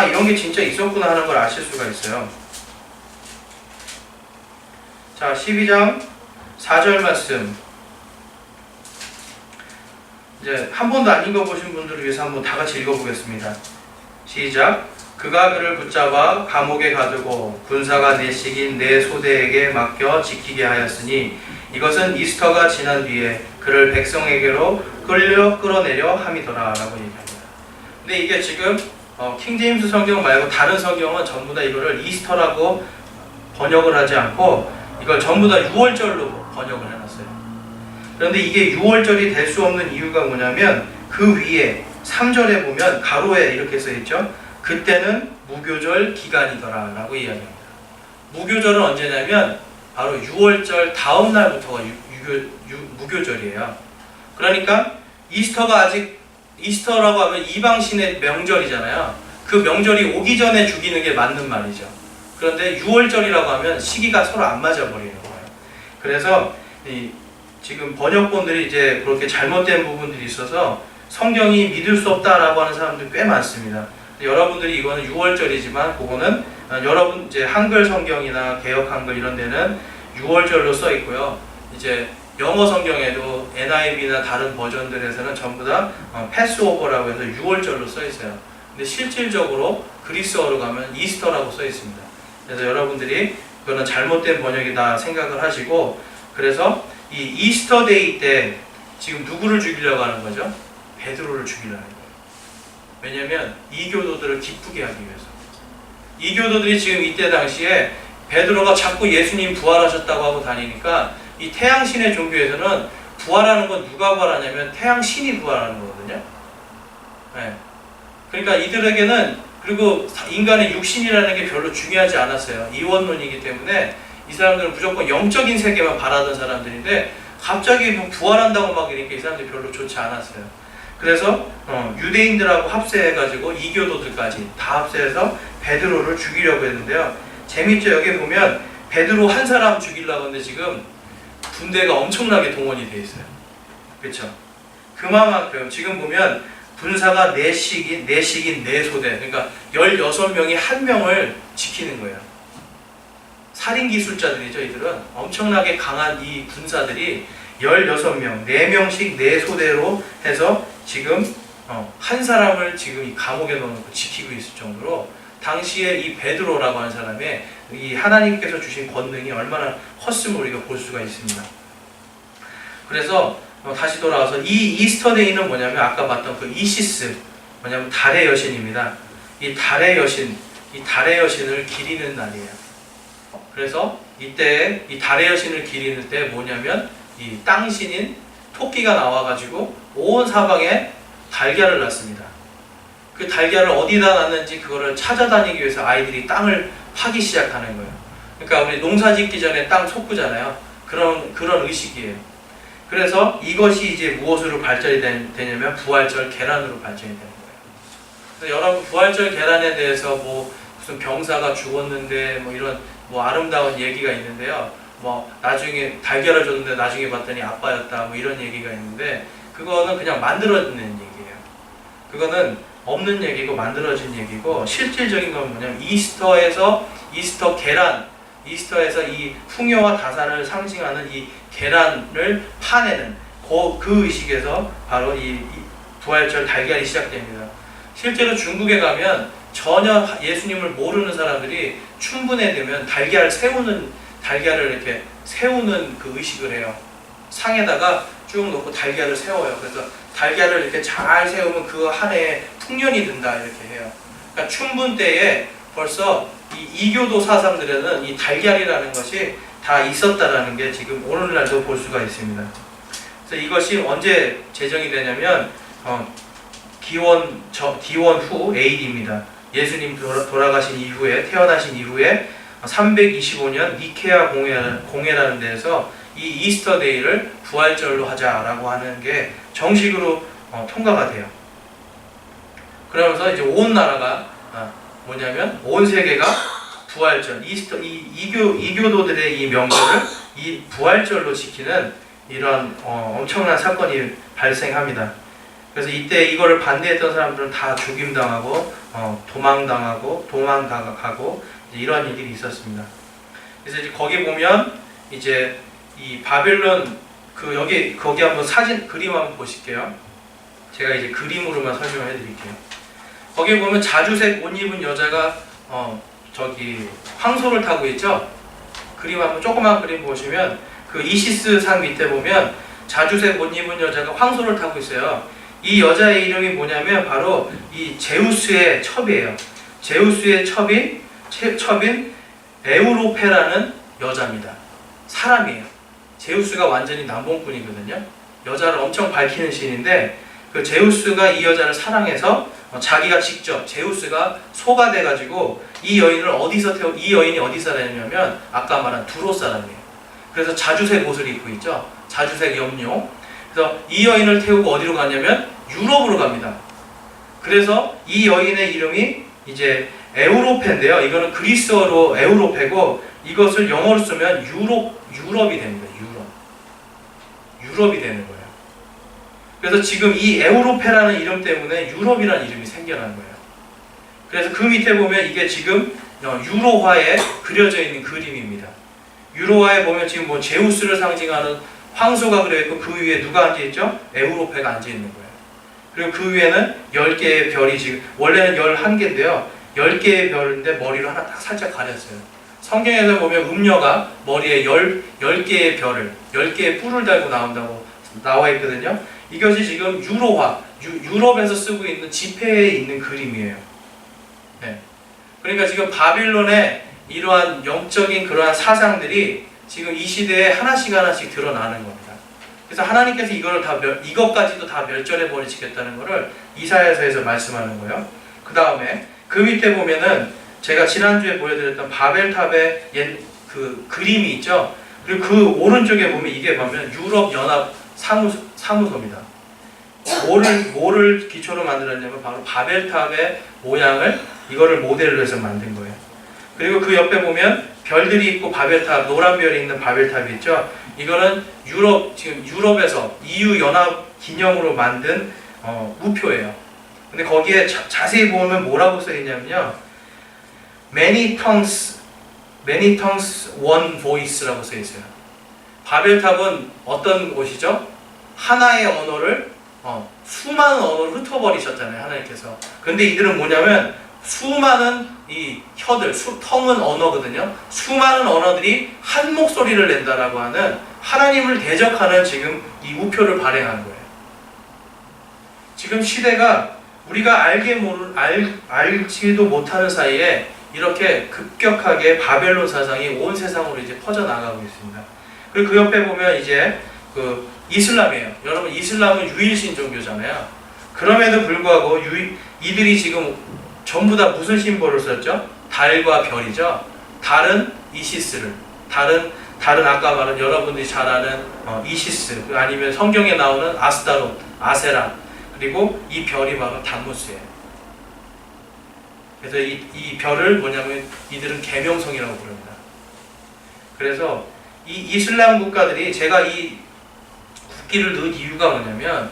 이런 게 진짜 있었구나 하는 걸 아실 수가 있어요. 자, 12장 4절 말씀. 이제 한 번도 안 읽어보신 분들을 위해서 한번 다 같이 읽어보겠습니다. 시작. 그가 그를 붙잡아 감옥에 가두고 군사가 내식인 내 소대에게 맡겨 지키게 하였으니 이것은 이스터가 지난 뒤에 그를 백성에게로 끌어내려 함이더라 라고 얘기합니다. 근데 이게 지금 킹제임스 성경 말고 다른 성경은 전부 다 이거를 이스터라고 번역을 하지 않고 이걸 전부 다 6월절로 번역을 해놨어요. 그런데 이게 6월절이 될 수 없는 이유가 뭐냐면 그 위에 3절에 보면 가로에 이렇게 써있죠. 그때는 무교절 기간이더라 라고 이야기합니다. 무교절은 언제냐면 바로 6월절 다음 날부터가 무교절이에요. 그러니까 이스터라고 하면 이방신의 명절이잖아요. 그 명절이 오기 전에 죽이는 게 맞는 말이죠. 그런데 6월절이라고 하면 시기가 서로 안 맞아 버리는 거예요. 그래서 지금 번역본들이 이제 그렇게 잘못된 부분들이 있어서 성경이 믿을 수 없다라고 하는 사람들이 꽤 많습니다. 여러분들이 이거는 6월절이지만 그거는 여러분 이제 한글 성경이나 개역 한글 이런 데는 6월절로 써 있고요. 이제 영어 성경에도 NIV나 다른 버전들에서는 전부 다 패스오버라고 해서 6월절로 써 있어요. 근데 실질적으로 그리스어로 가면 이스터라고 써 있습니다. 그래서 여러분들이 그거는 잘못된 번역이다 생각을 하시고, 그래서 이 이스터데이 때 지금 누구를 죽이려고 하는 거죠? 베드로를 죽이려는 거예요. 왜냐면 이교도들을 기쁘게 하기 위해서. 이교도들이 지금 이때 당시에 베드로가 자꾸 예수님 부활하셨다고 하고 다니니까 이 태양신의 종교에서는 부활하는 건 누가 부활하냐면 태양신이 부활하는 거거든요. 네. 그러니까 이들에게는, 그리고 인간의 육신이라는 게 별로 중요하지 않았어요. 이원론이기 때문에 이 사람들은 무조건 영적인 세계만 바라던 사람들인데 갑자기 부활한다고 막 이러니까 이 사람들이 별로 좋지 않았어요. 그래서 유대인들하고 합세해가지고 이교도들까지 다 합세해서 베드로를 죽이려고 했는데요. 재밌죠? 여기 보면 베드로 한 사람 죽이려고 하는데 지금 군대가 엄청나게 동원이 돼 있어요. 그렇죠? 그만큼 지금 보면 군사가 4식인 4소대, 그러니까 16명이 한 명을 지키는 거예요. 살인 기술자들이죠. 이들은 엄청나게 강한 이 군사들이 16명, 4명씩 4소대로 해서 지금 한 사람을 지금 이 감옥에 넣어놓고 지키고 있을 정도로 당시에 이 베드로라고 하는 사람의 이 하나님께서 주신 권능이 얼마나 컸음을 우리가 볼 수가 있습니다. 그래서 다시 돌아와서 이 이스터데이는 뭐냐면 아까 봤던 그 이시스, 뭐냐면 달의 여신입니다. 이 달의 여신을 기리는 날이에요. 그래서 이때 이 달의 여신을 기리는 때 뭐냐면 이 땅신인 토끼가 나와가지고 온 사방에 달걀을 낳습니다. 그 달걀을 어디다 낳는지 그거를 찾아다니기 위해서 아이들이 땅을 파기 시작하는 거예요. 그러니까 우리 농사 짓기 전에 땅 속구잖아요. 그런 의식이에요. 그래서 이것이 이제 무엇으로 발전이 되냐면 부활절 계란으로 발전이 되는 거예요. 그래서 여러분 부활절 계란에 대해서 뭐 무슨 병사가 죽었는데 뭐 이런 뭐 아름다운 얘기가 있는데요. 뭐 나중에 달걀을 줬는데 나중에 봤더니 아빠였다 뭐 이런 얘기가 있는데 그거는 그냥 만들어지는 얘기예요. 그거는 없는 얘기고 만들어진 얘기고 실질적인 건 뭐냐면 이스터에서 이 풍요와 다산을 상징하는 이 계란을 파내는 그 의식에서 바로 이 부활절 달걀이 시작됩니다. 실제로 중국에 가면 전혀 예수님을 모르는 사람들이 춘분에 되면 달걀을 이렇게 세우는 그 의식을 해요. 상에다가 쭉 놓고 달걀을 세워요. 그래서 달걀을 이렇게 잘 세우면 그 한 해에 풍년이 든다 이렇게 해요. 그러니까 춘분 때에 벌써 이 이교도 사상들에는 이 달걀이라는 것이 다 있었다라는 게 지금 오늘날도 볼 수가 있습니다. 그래서 이것이 언제 제정이 되냐면 기원 후 AD입니다. 예수님 돌아가신 이후에 태어나신 이후에 325년 니케아 공회라는 데에서 이 이스터데이를 부활절로 하자라고 하는 게 정식으로 통과가 돼요. 그러면서 이제 온 나라가 뭐냐면 온 세계가 부활절, 이교도들의 이 명절을 이 부활절로 지키는 이런 엄청난 사건이 발생합니다. 그래서 이때 이거를 반대했던 사람들은 다 죽임당하고 도망가고 이러한 일이 있었습니다. 그래서 이제 거기 보면 이제 이 바벨론 거기 한번 그림 한번 보실게요. 제가 이제 그림으로만 설명해 드릴게요. 거기 보면 자주색 옷 입은 여자가 황소를 타고 있죠. 그림 한번 조그만 그림 보시면 그 이시스 상 밑에 보면 자주색 옷 입은 여자가 황소를 타고 있어요. 이 여자의 이름이 뭐냐면 바로 이 제우스의 첩이에요. 제우스의 첩인 에우로페라는 여자입니다. 사람이에요. 제우스가 완전히 남봉꾼이거든요. 여자를 엄청 밝히는 신인데 그 제우스가 이 여자를 사랑해서 자기가 직접 제우스가 소가 돼가지고 이 여인이 어디 사람이냐면 아까 말한 두로 사람이에요. 그래서 자주색 옷을 입고 있죠. 자주색 염료. 그래서 이 여인을 태우고 어디로 가냐면 유럽으로 갑니다. 그래서 이 여인의 이름이 이제 에우로페인데요. 이거는 그리스어로 에우로페고 이것을 영어로 쓰면 유럽이 됩니다. 유럽이 되는 거예요. 그래서 지금 이 에우로페라는 이름 때문에 유럽이라는 이름이 생겨난 거예요. 그래서 그 밑에 보면 이게 지금 유로화에 그려져 있는 그림입니다. 유로화에 보면 지금 뭐 제우스를 상징하는 황소가 그려있고 그 위에 누가 앉아있죠? 에우로페가 앉아있는 거예요. 그리고 그 위에는 10개의 별이 지금 원래는 11개인데요. 10개의 별인데 머리를 하나 딱 살짝 가렸어요. 성경에서 보면 음녀가 머리에 10개의 별을 10개의 뿔을 달고 나온다고 나와 있거든요. 이것이 지금 유럽에서 쓰고 있는 지폐에 있는 그림이에요. 네. 그러니까 지금 바빌론의 이러한 영적인 그러한 사상들이 지금 이 시대에 하나씩 하나씩 드러나는 겁니다. 그래서 하나님께서 이것까지도 다 멸절해 버리시겠다는 것을 이사야서에서 말씀하는 거예요. 그 다음에 그 밑에 보면은 제가 지난주에 보여드렸던 바벨탑의 그 그림이 있죠. 그리고 그 오른쪽에 보면 이게 보면 유럽 연합 사무소입니다. 뭐를 기초로 만들었냐면 바로 바벨탑의 모양을 이거를 모델로 해서 만든 거예요. 그리고 그 옆에 보면 별들이 있고 바벨탑, 노란 별이 있는 바벨탑이 있죠. 이거는 지금 유럽에서 EU 연합 기념으로 만든 우표예요. 근데 거기에 자세히 보면 뭐라고 써 있냐면요. Many tongues, one voice라고 써 있어요. 바벨탑은 어떤 곳이죠? 하나의 언어를 수많은 언어를 흩어버리셨잖아요, 하나님께서. 근데 이들은 뭐냐면 수많은 이 혀들, 텅은 언어거든요. 수많은 언어들이 한 목소리를 낸다라고 하는 하나님을 대적하는 지금 이 우표를 발행한 거예요. 지금 시대가 우리가 알지도 못하는 사이에 이렇게 급격하게 바벨론 사상이 온 세상으로 이제 퍼져나가고 있습니다. 그리고 그 옆에 보면 이제 그 이슬람이에요. 여러분, 이슬람은 유일신 종교잖아요. 그럼에도 불구하고 이들이 지금 전부 다 무슨 심볼을 썼죠? 달과 별이죠. 달은 이시스를, 달은 아까 말한 여러분들이 잘 아는 이시스, 아니면 성경에 나오는 아스타롯, 아세라, 그리고 이 별이 바로 담무스예요. 그래서 이 별을 뭐냐면 이들은 계명성이라고 부릅니다. 그래서 이 이슬람 국가들이 제가 이 국기를 넣은 이유가 뭐냐면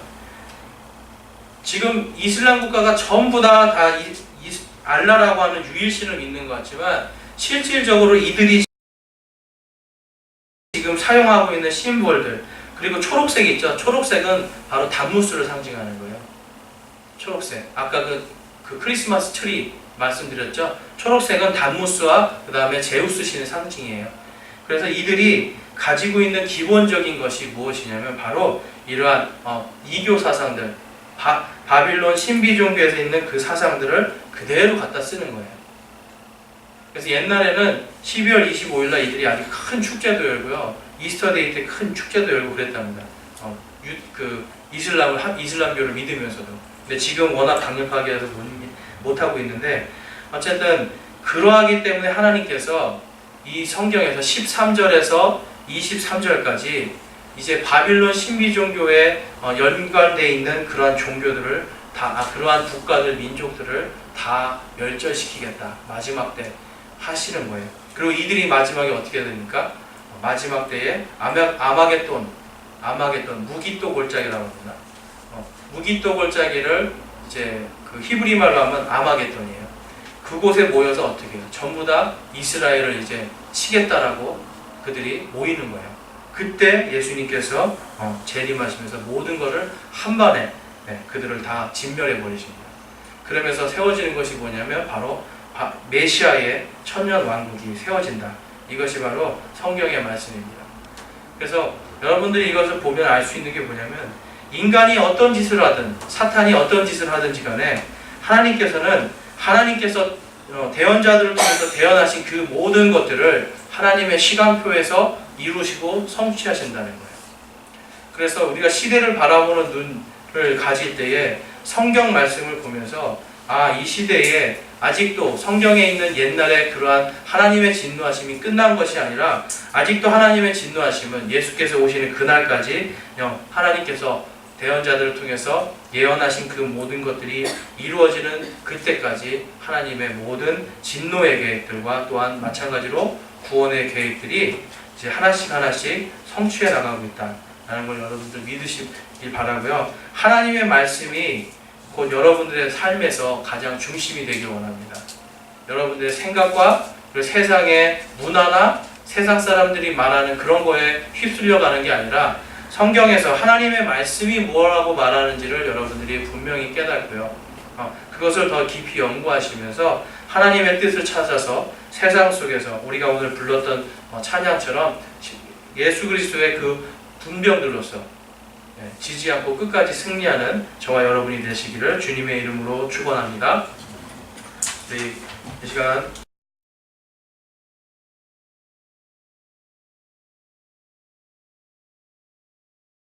지금 이슬람 국가가 전부 다 알라라고 하는 유일신을 믿는 것 같지만 실질적으로 이들이 지금 사용하고 있는 심볼들, 그리고 초록색 있죠. 초록색은 바로 담무스를 상징하는 거예요. 초록색. 아까 그 크리스마스 트리 말씀드렸죠. 초록색은 담무스와 그 다음에 제우스 신의 상징이에요. 그래서 이들이 가지고 있는 기본적인 것이 무엇이냐면 바로 이러한 이교 사상들, 바빌론 신비 종교에서 있는 그 사상들을 그대로 갖다 쓰는 거예요. 그래서 옛날에는 12월 25일 날 이들이 아주 큰 축제도 열고요. 이스터 데이 때 큰 축제도 열고 그랬답니다. 이슬람교를 믿으면서도. 근데 지금 워낙 강력하게 해서 못하고 있는데, 어쨌든 그러하기 때문에 하나님께서 이 성경에서 13절에서 23절까지 이제 바빌론 신비 종교에 연관되어 있는 그러한 종교들을 그러한 국가들, 민족들을 다 멸절시키겠다. 마지막 때 하시는 거예요. 그리고 이들이 마지막에 어떻게 됩니까? 마지막 때에 아마겟돈, 무기또 골짜기라고 합니다. 무기또 골짜기를 이제 그 히브리 말로 하면 아마겟돈이에요. 그곳에 모여서 어떻게 해요? 전부 다 이스라엘을 이제 치겠다라고 그들이 모이는 거예요. 그때 예수님께서 재림하시면서 모든 것을 한 번에 그들을 다 진멸해 버리십니다. 그러면서 세워지는 것이 뭐냐면 바로 메시아의 천년 왕국이 세워진다. 이것이 바로 성경의 말씀입니다. 그래서 여러분들이 이것을 보면 알 수 있는 게 뭐냐면 인간이 어떤 짓을 하든 사탄이 어떤 짓을 하든지 간에 하나님께서 대언자들을 통해서 대언하신 그 모든 것들을 하나님의 시간표에서 이루시고 성취하신다는 거예요. 그래서 우리가 시대를 바라보는 눈을 가질 때에 성경 말씀을 보면서 이 시대에 아직도 성경에 있는 옛날에 그러한 하나님의 진노하심이 끝난 것이 아니라 아직도 하나님의 진노하심은 예수께서 오시는 그날까지 하나님께서 대언자들을 통해서 예언하신 그 모든 것들이 이루어지는 그때까지 하나님의 모든 진노의 계획들과 또한 마찬가지로 구원의 계획들이 이제 하나씩 성취해 나가고 있다는 걸 여러분들 믿으시길 바라고요. 하나님의 말씀이 곧 여러분들의 삶에서 가장 중심이 되길 원합니다. 여러분들의 생각과 그리고 세상의 문화나 세상 사람들이 말하는 그런 거에 휩쓸려 가는 게 아니라 성경에서 하나님의 말씀이 뭐라고 말하는지를 여러분들이 분명히 깨닫고요. 그것을 더 깊이 연구하시면서 하나님의 뜻을 찾아서 세상 속에서 우리가 오늘 불렀던 찬양처럼 예수 그리스도의 그 분병들로서 지지 않고 끝까지 승리하는 저와 여러분이 되시기를 주님의 이름으로 축원합니다. 우리 이 시간